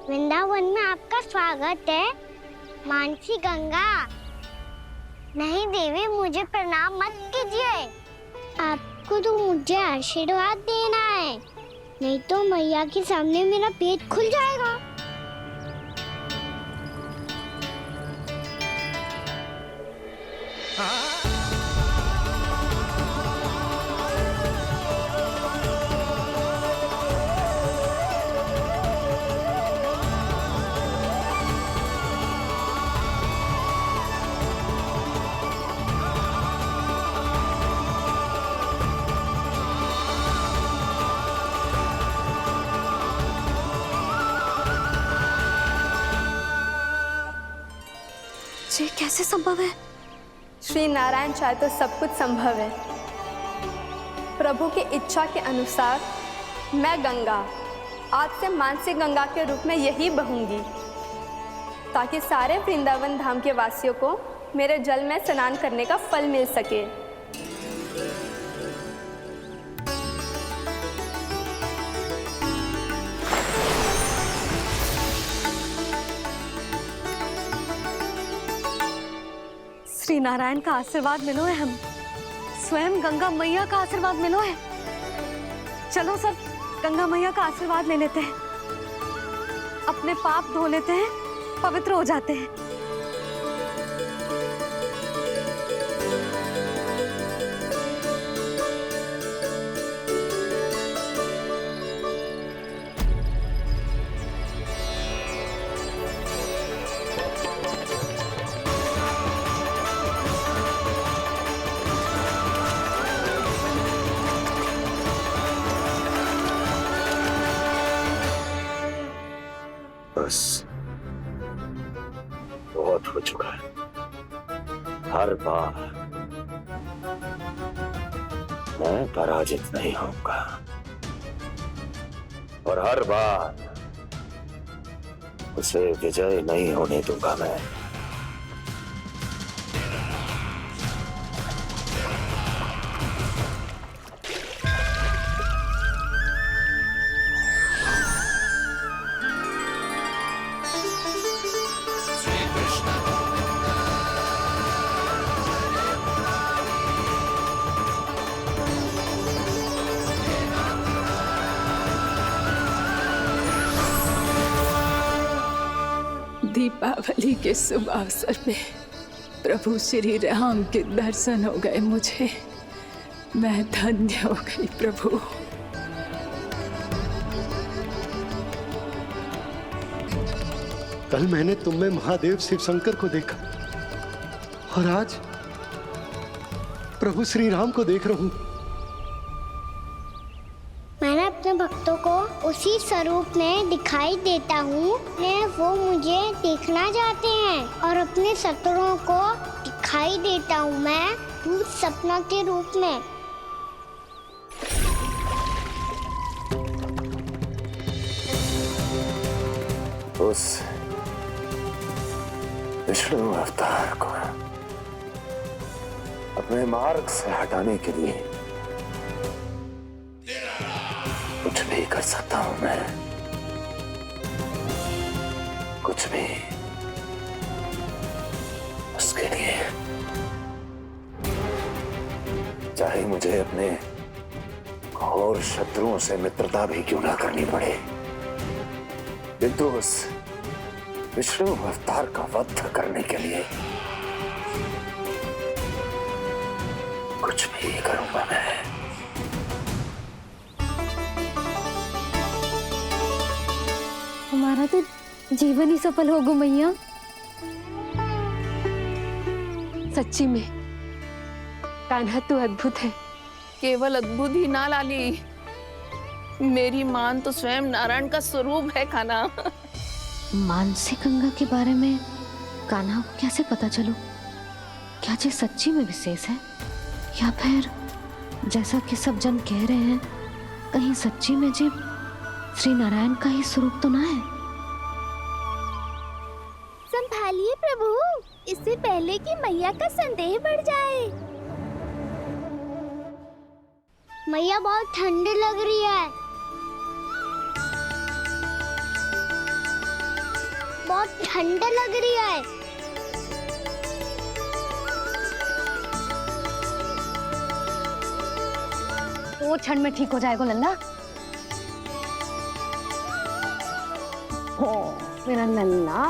वृंदावन में आपका स्वागत है। मानसी गंगा। नहीं देवी, मुझे प्रणाम मत कीजिए। आपको तो मुझे आशीर्वाद देना है, नहीं तो मैया के सामने मेरा पेट खुल जाएगा। ये कैसे संभव है? श्री नारायण चाहे तो सब कुछ संभव है। प्रभु की इच्छा के अनुसार मैं गंगा आज से मानसी गंगा के रूप में यही बहूंगी, ताकि सारे वृंदावन धाम के वासियों को मेरे जल में स्नान करने का फल मिल सके। श्री नारायण का आशीर्वाद मिलो है, हम स्वयं गंगा मैया का आशीर्वाद मिलो है। चलो सब गंगा मैया का आशीर्वाद ले लेते हैं, अपने पाप धो लेते हैं, पवित्र हो जाते हैं। बस बहुत हो चुका है। हर बार मैं पराजित नहीं होऊंगा और हर बार उसे विजय नहीं होने दूंगा मैं। दीपावली के शुभ अवसर पे प्रभु श्री राम के दर्शन हो गए मुझे। मैं धन्य हो गई प्रभु। कल मैंने तुम में महादेव शिव शंकर को देखा और आज प्रभु श्री राम को देख रहा हूं। मैंने अपने भक्तों को उसी स्वरूप में दिखाई देता हूँ, वो मुझे देखना चाहते हैं और अपने शत्रुओं को दिखाई देता हूँ मैं भूत सपना के रूप में। उस विष्णु अवतार को अपने मार्ग से हटाने के लिए कुछ भी कर सकता हूं मैं, कुछ भी। उसके लिए चाहे मुझे अपने घोर शत्रुओं से मित्रता भी क्यों ना करनी पड़े, किंतु उस विष्णु अवतार का वध करने के लिए कुछ भी करूंगा मैं। हमारा तो जीवन ही सफल होगा मैया। सच्ची में कान्हा तू अद्भुत है। केवल अद्भुत ही ना लाली, मेरी मान तो स्वयं नारायण का स्वरूप है कान्हा। मानसी गंगा के बारे में कान्हा को कैसे पता चलो? क्या ये सच्ची में विशेष है या फिर जैसा कि सब जन कह रहे हैं, कहीं सच्ची में जी श्री नारायण का ही स्वरूप तो ना है? संभालिए प्रभु, इससे पहले कि मैया का संदेह बढ़ जाए। मैया बहुत ठंडी लग रही है, बहुत ठंडा लग रही है। 2 क्षण में ठीक हो जाएगा लल्ला। हो मेरा लल्ला।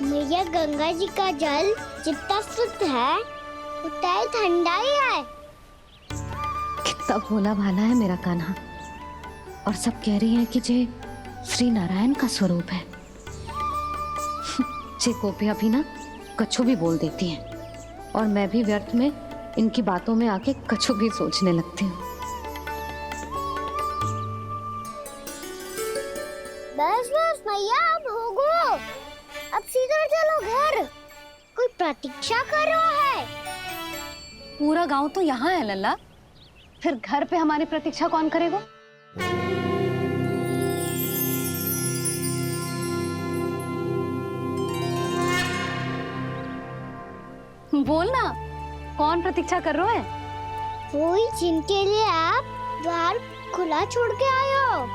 मैया गंगा जी का जल जितना शुद्ध है उतना ही ठंडा ही है। कितना भोला भाला है मेरा कान्हा। और सब कह रही हैं कि ये श्री नारायण का स्वरूप है। जे गोपियां भी ना कछु भी बोल देती हैं और मैं भी व्यर्थ में इनकी बातों में आके कछु भी सोचने लगती हूँ। बस बस मैया अब होगो, अब सीधा चलो घर। कोई प्रतीक्षा कर रहा है। पूरा गांव तो यहाँ है लल्ला, फिर घर पे हमारी प्रतीक्षा कौन करेगा? बोल ना, कौन प्रतीक्षा कर रहे हैं? वही जिनके लिए आप द्वार खुला छोड़ के आए हो।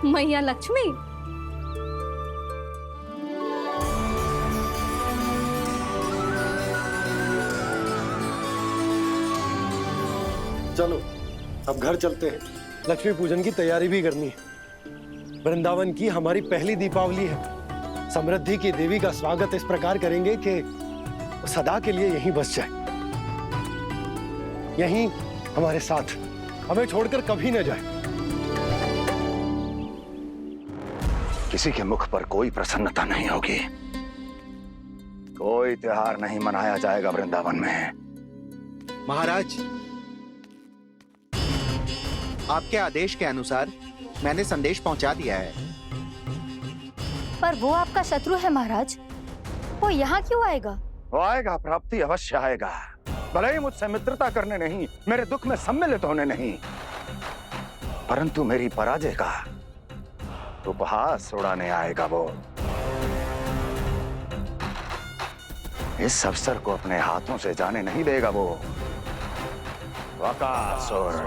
मैया लक्ष्मी। चलो अब घर चलते हैं। लक्ष्मी पूजन की तैयारी भी करनी है। वृंदावन की हमारी पहली दीपावली है। समृद्धि की देवी का स्वागत इस प्रकार करेंगे कि वो सदा के लिए यहीं बस जाए, यहीं हमारे साथ, हमें छोड़कर कभी न जाए। किसी के मुख पर कोई प्रसन्नता नहीं होगी, कोई त्योहार नहीं मनाया जाएगा वृंदावन में। महाराज, आपके आदेश के अनुसार मैंने संदेश पहुंचा दिया है। पर वो आपका शत्रु है महाराज, वो यहाँ क्यों आएगा? वो आएगा, प्राप्ति अवश्य आएगा। भले ही मुझसे मित्रता करने नहीं, मेरे दुख में सम्मिलित होने नहीं, परंतु मेरी पराजय का उपहास उड़ाने आएगा वो। इस अवसर को अपने हाथों से जाने नहीं देगा वो। वकासुर।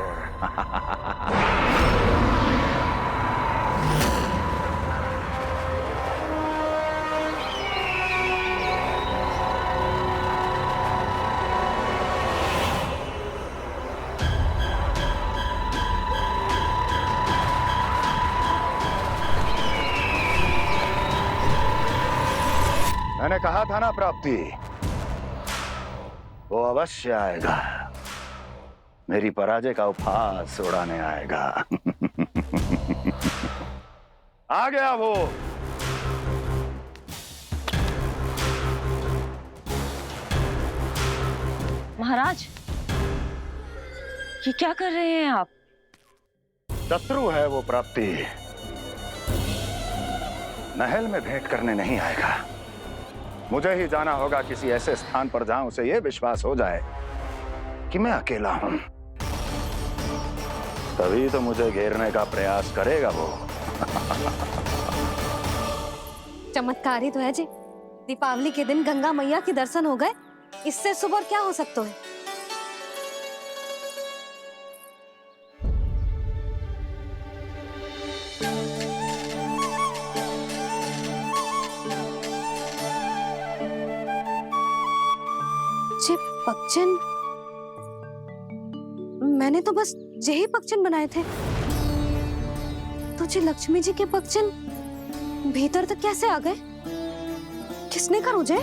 मैंने कहा था ना प्राप्ति, वो अवश्य आएगा, मेरी पराजय का उपहास उड़ाने आएगा। आ गया वो। महाराज, ये क्या कर रहे हैं आप? शत्रु है वो प्राप्ति, महल में भेंट करने नहीं आएगा। मुझे ही जाना होगा किसी ऐसे स्थान पर जहां उसे यह विश्वास हो जाए कि मैं अकेला हूं, तभी तो मुझे घेरने का प्रयास करेगा वो। चमत्कार ही तो है जी। दीपावली के दिन गंगा मैया के दर्शन हो गए, इससे शुभ और क्या हो सकता है? जे पक्षन, मैंने तो बस यही पक्षन बनाए थे, तो जे लक्ष्मी जी के पक्षन भीतर तक कैसे आ गए? किसने करूं जे?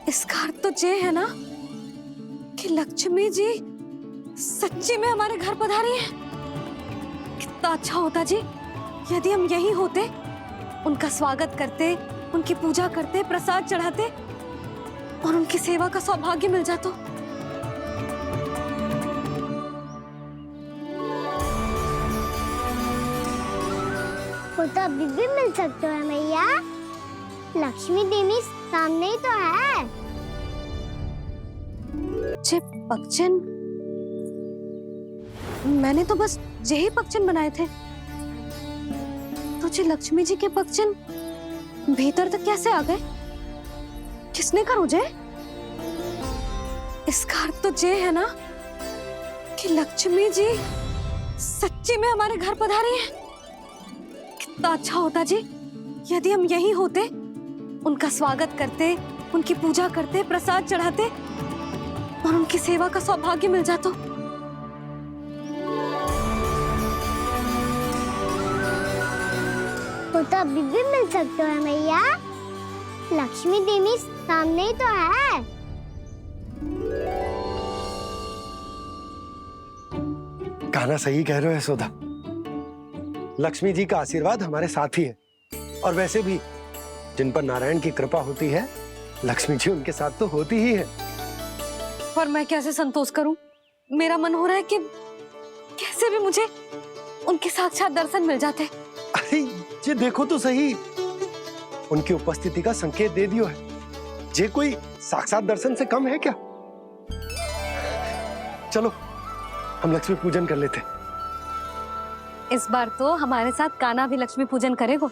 इसका अर्थ तो ये है ना कि लक्ष्मी जी सच्ची में हमारे घर पधारी है। कितना अच्छा होता जी यदि हम यही होते, उनका स्वागत करते, उनकी पूजा करते, प्रसाद चढ़ाते और उनकी सेवा का सौभाग्य मिल जाता। वो तो अभी भी मिल सकता है मैया, लक्ष्मी देवी सामने ही तो है। जे पक्षन, मैंने तो बस यही पक्षन बनाए थे, तो जे लक्ष्मी जी के पक्षन भीतर तक कैसे आ गए? किसने करूं जे? इसका अर्थ तो ये है ना कि लक्ष्मी जी सच्ची में हमारे घर पधारी हैं। कितना अच्छा होता जी यदि हम यहीं होते, उनका स्वागत करते, उनकी पूजा करते, प्रसाद चढ़ाते और उनकी सेवा का सौभाग्य मिल जाता। वो तो अभी भी मिल सकते हैं मैया। लक्ष्मी देवी सामने ही तो है। कहना सही कह रहे हो यशोदा। लक्ष्मी जी का आशीर्वाद हमारे साथ ही है, और वैसे भी जिन पर नारायण की कृपा होती है, लक्ष्मी जी उनके साथ तो होती ही है। पर मैं कैसे संतोष करूं? मेरा मन हो रहा है कि कैसे भी मुझे उनके साक्षात दर्शन मिल जाते। अरे ये देखो तो सही, उनकी उपस्थिति का संकेत दे दियो है। ये कोई साक्षात दर्शन से कम है क्या? चलो हम लक्ष्मी पूजन कर लेते। इस बार तो हमारे साथ कान्हा भी लक्ष्मी पूजन करेगा।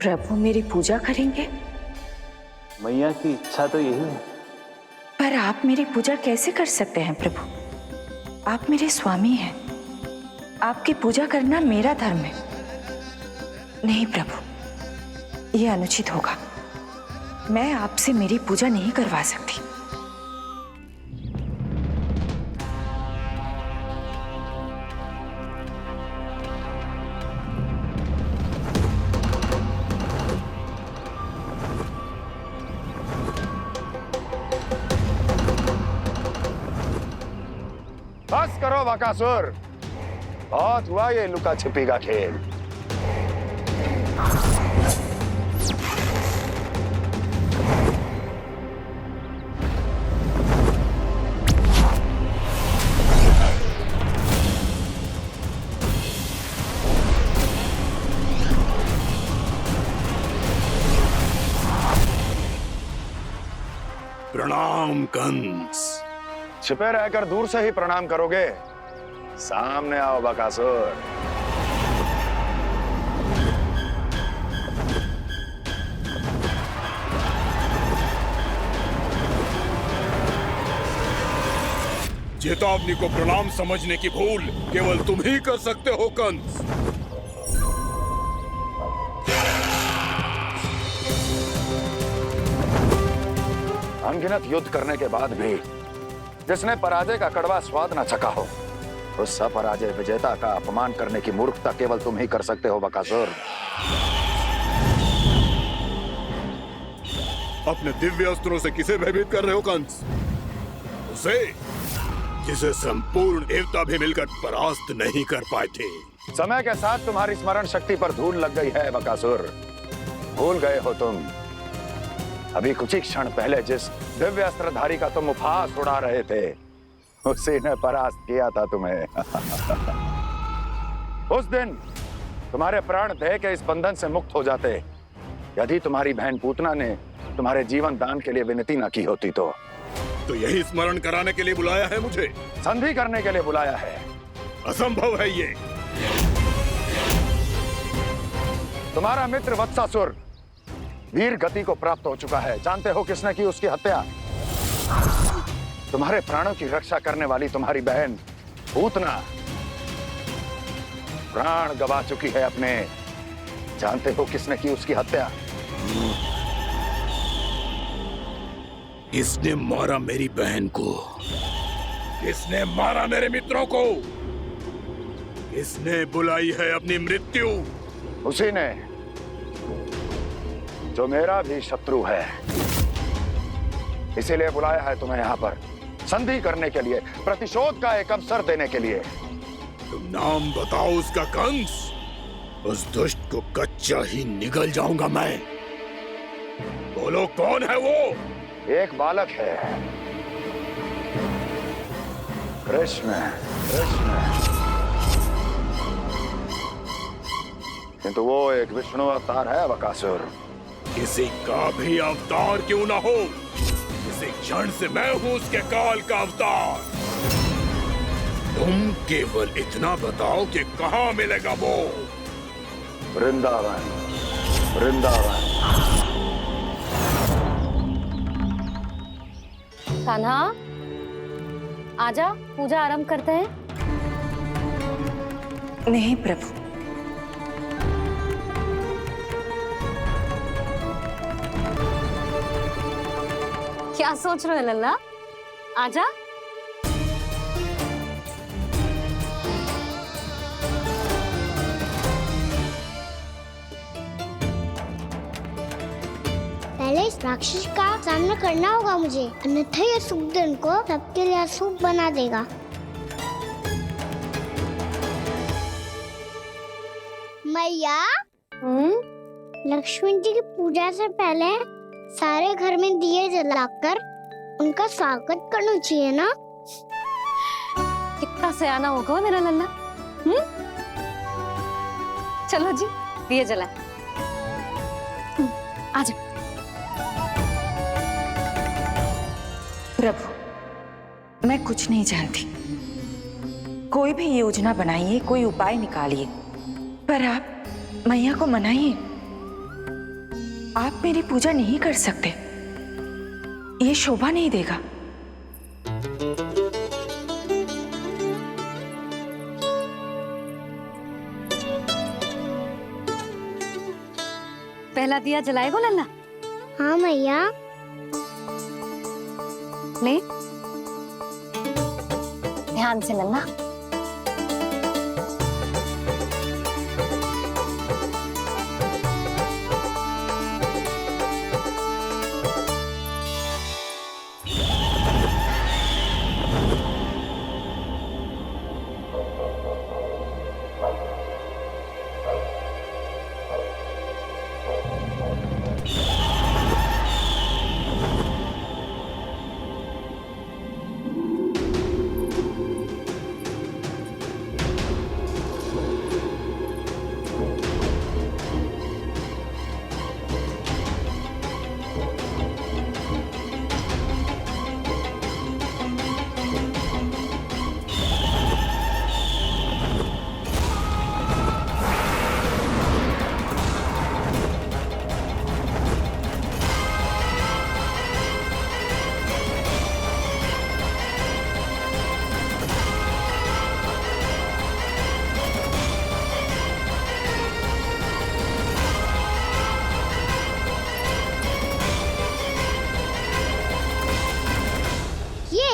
प्रभु मेरी पूजा करेंगे? मैया की इच्छा तो यही है। पर आप मेरी पूजा कैसे कर सकते हैं प्रभु? आप मेरे स्वामी हैं। आपकी पूजा करना मेरा धर्म है। नहीं प्रभु, यह अनुचित होगा। मैं आपसे मेरी पूजा नहीं करवा सकती। बस करो बकासुर, बहुत हुआ ये लुका छिपी का खेल। प्रणाम कंस। छिपे रहकर दूर से ही प्रणाम करोगे? सामने आओ बकासुर। चेतावनी को प्रणाम समझने की भूल केवल तुम ही कर सकते हो कंस। अनगिनत युद्ध करने के बाद भी जिसने पराजय का कड़वा स्वाद न चखा हो, उस अपराजय विजेता का अपमान करने की मूर्खता केवल तुम ही कर सकते हो बकासुर। अपने दिव्य अस्त्रों से किसे भयभीत कर रहे हो कंस? उसे जिसे संपूर्ण देवता भी मिलकर परास्त नहीं कर पाए थे। समय के साथ तुम्हारी स्मरण शक्ति पर धूल लग गई है बकासुर। भूल गए हो तुम अभी कुछ ही क्षण पहले जिस दिव्य अस्त्रधारी का तुम उपहास उड़ा रहे थे, उसी ने परास्त किया था तुम्हें। उस दिन तुम्हारे प्राण दे के इस बंधन से मुक्त हो जाते यदि तुम्हारी बहन पूतना ने तुम्हारे जीवन दान के लिए विनती न की होती तो यही स्मरण कराने के लिए बुलाया है मुझे? संधि करने के लिए बुलाया है। असंभव है ये। तुम्हारा मित्र वत्सासुर वीर गति को प्राप्त हो चुका है। जानते हो किसने की उसकी हत्या? तुम्हारे प्राणों की रक्षा करने वाली तुम्हारी बहन पूतना प्राण गवा चुकी है अपने। जानते हो किसने की उसकी हत्या? किसने मारा मेरी बहन को? किसने मारा मेरे मित्रों को? किसने बुलाई है अपनी मृत्यु? उसी ने जो मेरा भी शत्रु है। इसीलिए बुलाया है तुम्हें यहाँ पर संधि करने के लिए, प्रतिशोध का एक अवसर देने के लिए। तुम नाम बताओ उसका कंस। उस दुष्ट को कच्चा ही निगल जाऊंगा मैं। बोलो कौन है वो? एक बालक है, कृष्ण। किंतु वो एक विष्णु अवतार है बकासुर। किसी का भी अवतार क्यों ना हो, इसी क्षण से मैं हूं उसके काल का अवतार। तुम केवल इतना बताओ कि कहां मिलेगा वो? वृंदावन। वृंदावन। कान्हा, आजा पूजा आरंभ करते हैं। नहीं प्रभु, क्या सोच रहे हो लल्ला? आजा। पहले इस राक्षस का सामना करना होगा मुझे, अन्यथा ये शुभ दिन को सबके लिए अशुभ बना देगा। मैया, लक्ष्मी जी की पूजा से पहले सारे घर में दिए जलाकर उनका स्वागत करना चाहिए ना? कितना सयाना होगा मेरा लल्ला। चलो जी दिए जलाए। आजा। प्रभु, मैं कुछ नहीं जानती। कोई भी योजना बनाइए, कोई उपाय निकालिए, पर आप मैया को मनाइए। आप मेरी पूजा नहीं कर सकते, ये शोभा नहीं देगा। पहला दिया जलाएगो लल्ला? हाँ मैया। ले ध्यान से लल्ला।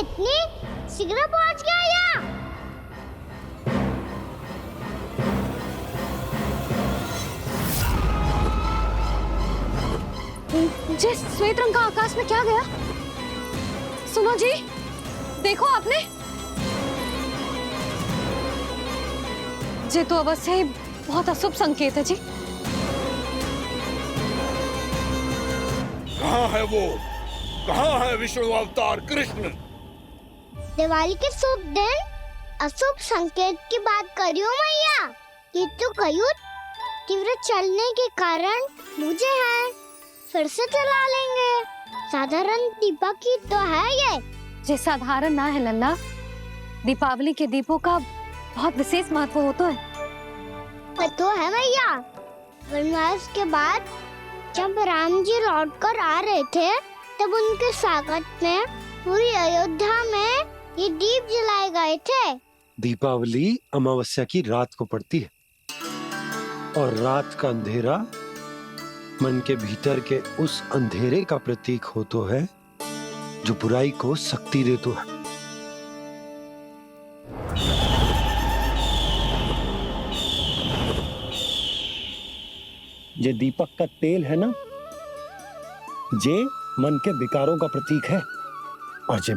इतनी शीघ्र पहुंच गया यहाँ? जे श्वेत रंग का आकाश में क्या गया? सुनो जी, देखो आपने, जे तो अवश्य ही बहुत अशुभ संकेत है जी। कहाँ है वो? कहाँ है विष्णु अवतार कृष्ण? दिवाली के शुभ दिन अशुभ संकेत की बात करियो मैया। ये तो कयूत तीव्र चलने के कारण मुझे है, फिर से चला लेंगे। साधारण दीपक ही तो है ये साधारण ना है लल्ला, दीपावली के दीपों का बहुत विशेष महत्व होता है। तो है मैया, वनवास के बाद जब राम जी लौट कर आ रहे थे तब उनके स्वागत में पूरी अयोध्या में ये दीप जलाए गए थे। दीपावली अमावस्या की रात को पड़ती है और रात का अंधेरा मन के भीतर के उस अंधेरे का प्रतीक हो तो है जो बुराई को शक्ति दे तो है। ये दीपक का तेल है ना, जे मन के विकारों का प्रतीक है, और जे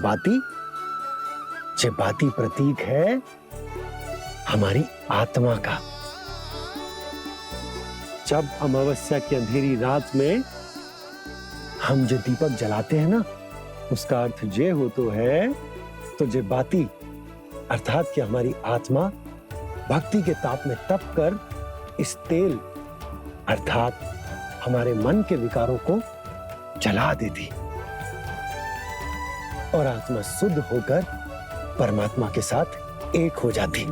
बाती प्रतीक है हमारी आत्मा का। जब अमावस्या की अंधेरी रात में हम जो दीपक जलाते हैं ना, उसका अर्थ ये हो तो है, तो जे बाती अर्थात कि हमारी आत्मा भक्ति के ताप में तप कर इस तेल अर्थात हमारे मन के विकारों को जला देती और आत्मा शुद्ध होकर परमात्मा के साथ एक हो जाती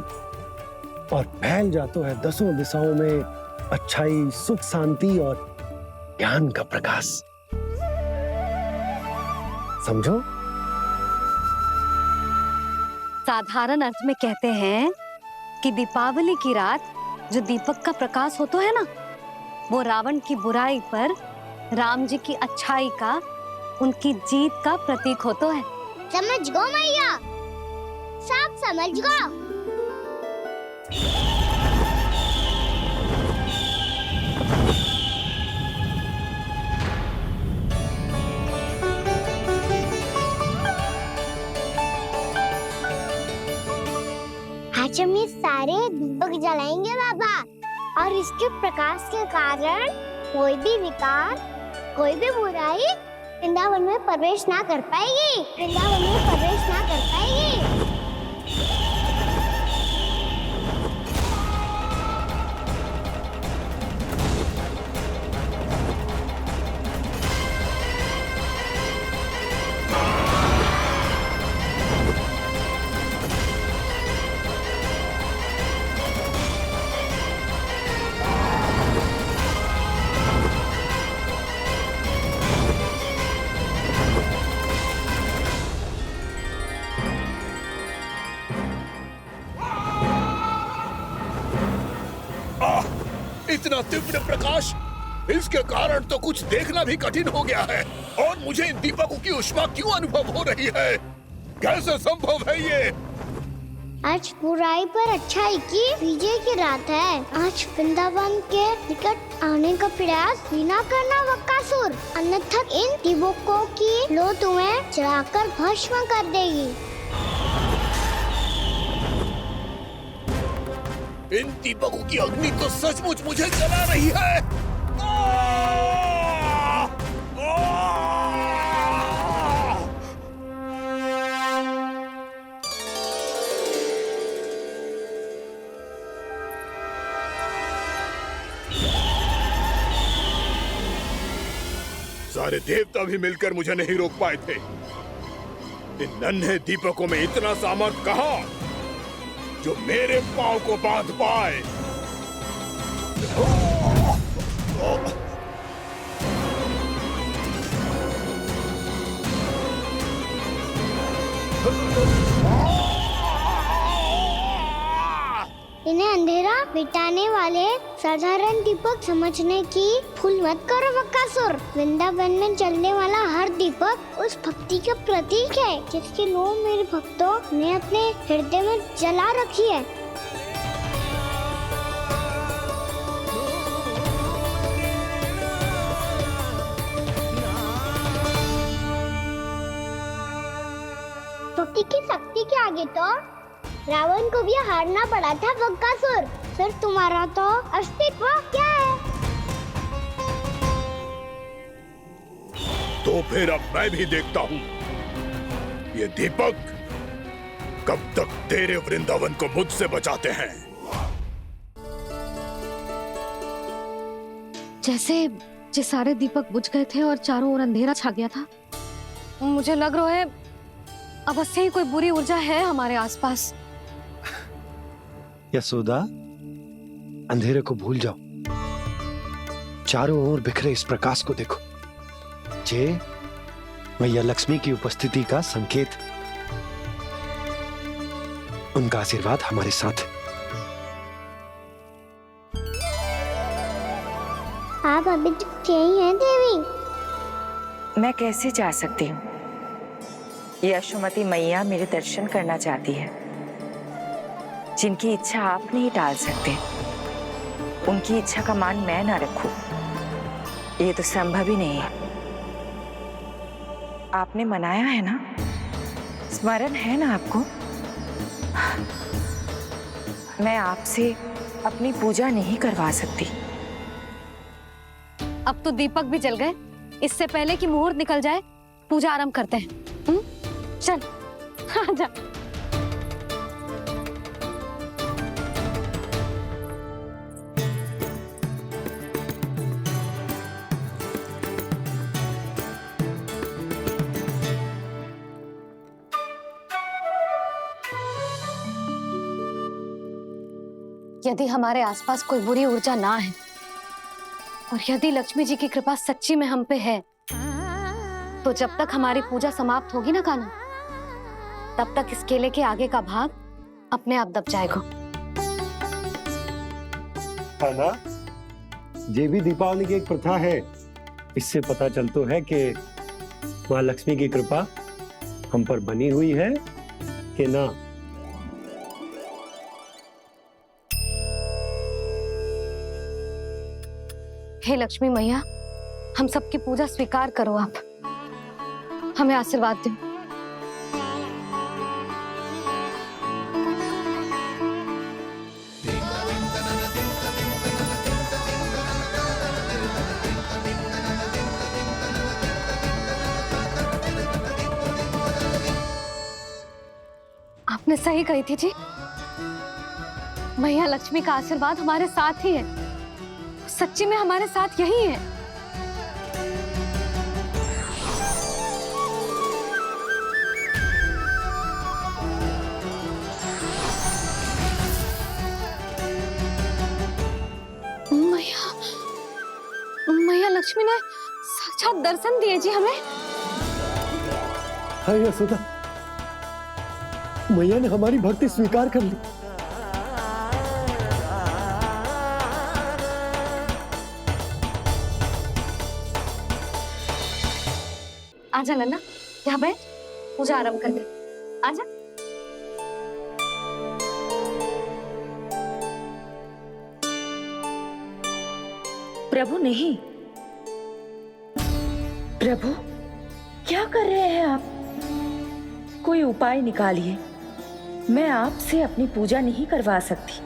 और फैल जाता है दसों दिशाओं में अच्छाई, सुख, शांति और ज्ञान का प्रकाश। समझो? साधारण अर्थ में कहते हैं कि दीपावली की रात जो दीपक का प्रकाश होता है ना, वो रावण की बुराई पर राम जी की अच्छाई का, उनकी जीत का प्रतीक होता है। समझ गो मैया, सब समझ गो। आज हम ये सारे दीपक जलाएंगे बाबा, और इसके प्रकाश के कारण कोई भी विकार, कोई भी बुराई वृंदावन में प्रवेश ना कर पाएगी, वृंदावन में प्रवेश ना कर पाएगी। इतना तीव्र प्रकाश, इसके कारण तो कुछ देखना भी कठिन हो गया है। और मुझे इन दीपकों की उष्मा क्यों अनुभव हो रही है? कैसे संभव है ये? आज बुराई पर अच्छाई की विजय की रात है। आज वृंदावन के निकट आने का प्रयास भी ना करना बकासुर, अन्यथा इन दीपकों की लो तुम्हें जलाकर भस्म कर देगी। इन दीपकों की अग्नि तो सचमुच मुझे जला रही है। सारे देवता भी मिलकर मुझे नहीं रोक पाए थे। इन नन्हे दीपकों में इतना सामर्थ कहां जो मेरे पांव को बांध पाए। इन्हें अंधेरा मिटाने वाले साधारण दीपक समझने की भूल मत करो बकासुर। वृंदावन में जलने वाला हर दीपक उस भक्ति का प्रतीक है जिसकी लो मेरे भक्तों ने अपने हृदय में जला रखी है। भक्ति की शक्ति के आगे तो रावण को भी हारना पड़ा था बकासुर। सिर्फ तुम्हारा तो अस्तित्व क्या है? तो फिर अब मैं भी देखता हूँ ये दीपक कब तक तेरे वृंदावन को मुझसे बचाते हैं। जैसे ये सारे दीपक बुझ गए थे और चारों ओर अंधेरा छा गया था, मुझे लग रहा है अवश्य ही कोई बुरी ऊर्जा है हमारे आसपास। यशोदा, अंधेरे को भूल जाओ, चारों ओर बिखरे इस प्रकाश को देखो। जे मैया लक्ष्मी की उपस्थिति का संकेत, उनका आशीर्वाद हमारे साथ है। आप अभी तक यही हैं देवी? मैं कैसे जा सकती हूँ? यशोमती मैया मेरे दर्शन करना चाहती है। जिनकी इच्छा आप नहीं टाल सकते, उनकी इच्छा का मान मैं ना रखूं, ये तो संभव ही नहीं है। आपने मनाया है ना, स्मरण है ना आपको? मैं आपसे अपनी पूजा नहीं करवा सकती। अब तो दीपक भी जल गए, इससे पहले कि मुहूर्त निकल जाए पूजा आरंभ करते हैं। चल आजा। यदि हमारे आसपास कोई बुरी ऊर्जा ना है और यदि लक्ष्मी जी की कृपा सच्ची में हम पे है, तो जब तक हमारी पूजा समाप्त होगी ना कान्हा, तब तक इस केले के आगे का भाग अपने आप दब जाएगा। है ना? ये भी दीपावली की एक प्रथा है। इससे पता चलता है कि माँ लक्ष्मी की कृपा हम पर बनी हुई है कि ना। हे लक्ष्मी मैया, हम सबकी पूजा स्वीकार करो, आप हमें आशीर्वाद दो। आपने सही कही थी जी, मैया लक्ष्मी का आशीर्वाद हमारे साथ ही है, सच्ची में हमारे साथ यही है। मैया लक्ष्मी ने साक्षात दर्शन दिए जी हमें। हाय यशोदा, मैया ने हमारी भक्ति स्वीकार कर ली। आजा नन्ना, यहाँ बैठ, पूजा आरंभ कर दे। आजा। प्रभु नहीं, प्रभु क्या कर रहे हैं आप? कोई उपाय निकालिए, मैं आपसे अपनी पूजा नहीं करवा सकती।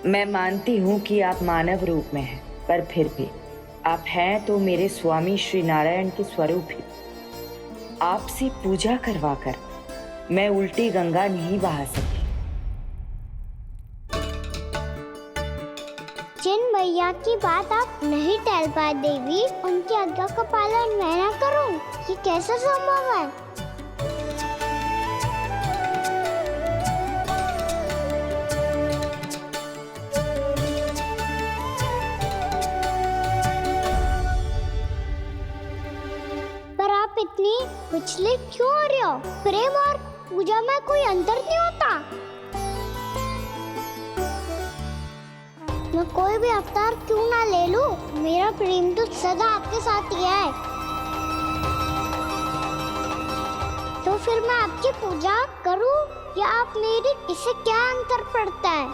मैं मानती हूँ कि आप मानव रूप में हैं, पर फिर भी आप हैं तो मेरे स्वामी श्री नारायण के स्वरूप ही। आपसे पूजा करवाकर मैं उल्टी गंगा नहीं बहा सकी। जिन भैया की बात आप नहीं टाल पाए देवी, उनकी आज्ञा का पालन मैं ना करूं, ये कैसे संभव है? पर आप इतनी विचलित क्यों हो रहे हो? प्रेम और पूजा में कोई अंतर नहीं होता। मैं कोई भी अवतार क्यों ना ले लूं, मेरा प्रेम तो सदा आपके साथ ही है। तो फिर मैं आपकी पूजा करूं या आप मेरी, इससे क्या अंतर पड़ता है?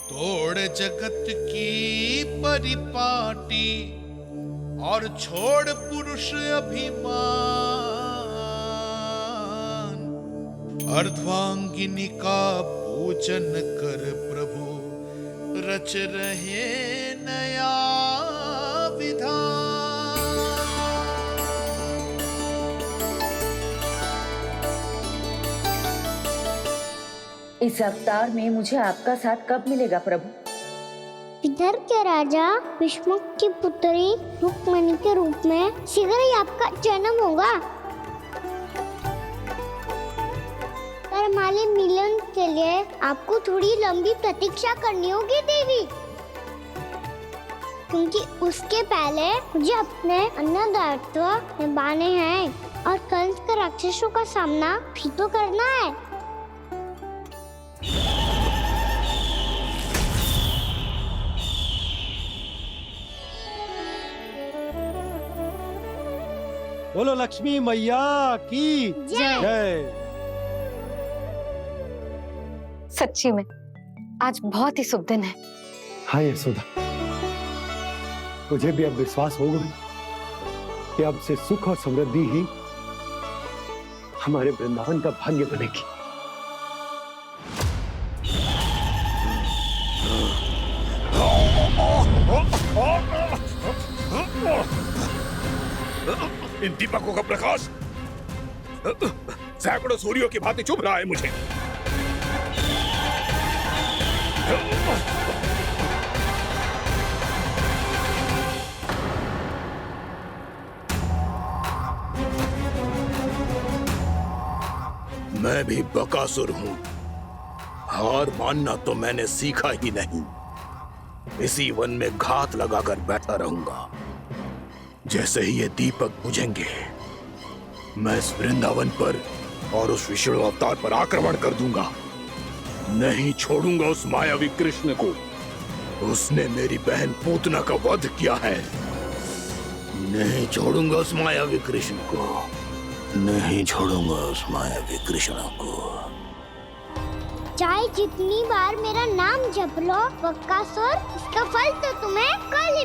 तोड़ जगत की परिपाटी और छोड़ पुरुष अभिमान, अर्धांगिनी का पूजन कर प्रभु रच रहे नया विधान। इस अवतार में मुझे आपका साथ कब मिलेगा प्रभु? इधर के राजा भीष्म की पुत्री रुक्मणी के रूप में शीघ्र ही आपका जन्म होगा। हमारे मिलन के लिए आपको थोड़ी लंबी प्रतीक्षा करनी होगी देवी, क्योंकि उसके पहले मुझे अपने अन्य दायित्व निभाने हैं और कंस के राक्षसों का सामना भी तो करना है। बोलो लक्ष्मी मैया की जय। सच्ची में आज बहुत ही शुभ दिन है। हाँ यशोदा, तुझे भी अब विश्वास होगा कि अब से सुख और समृद्धि ही हमारे वृंदावन का भाग्य बनेगी। इन दीपकों का प्रकाश सैकड़ों सूर्यों की भांति चुभ रहा है मुझे। मैं भी बकासुर हूं, हार मानना तो मैंने सीखा ही नहीं। इसी वन में घात लगाकर बैठा रहूंगा। जैसे ही ये दीपक बुझेंगे, मैं इस वृंदावन पर और उस विष्णु अवतार पर आक्रमण कर दूंगा। नहीं छोड़ूंगा उस मायावी कृष्ण को। उसने मेरी बहन पूतना का वध किया है। नहीं छोड़ूंगा उस मायावी कृष्ण को। नहीं छोड़ूंगा उस मायावी कृष्ण को। चाहे जितनी बार मेरा नाम जप लो बक्कासुर, इसका फल तो तुम्हें कल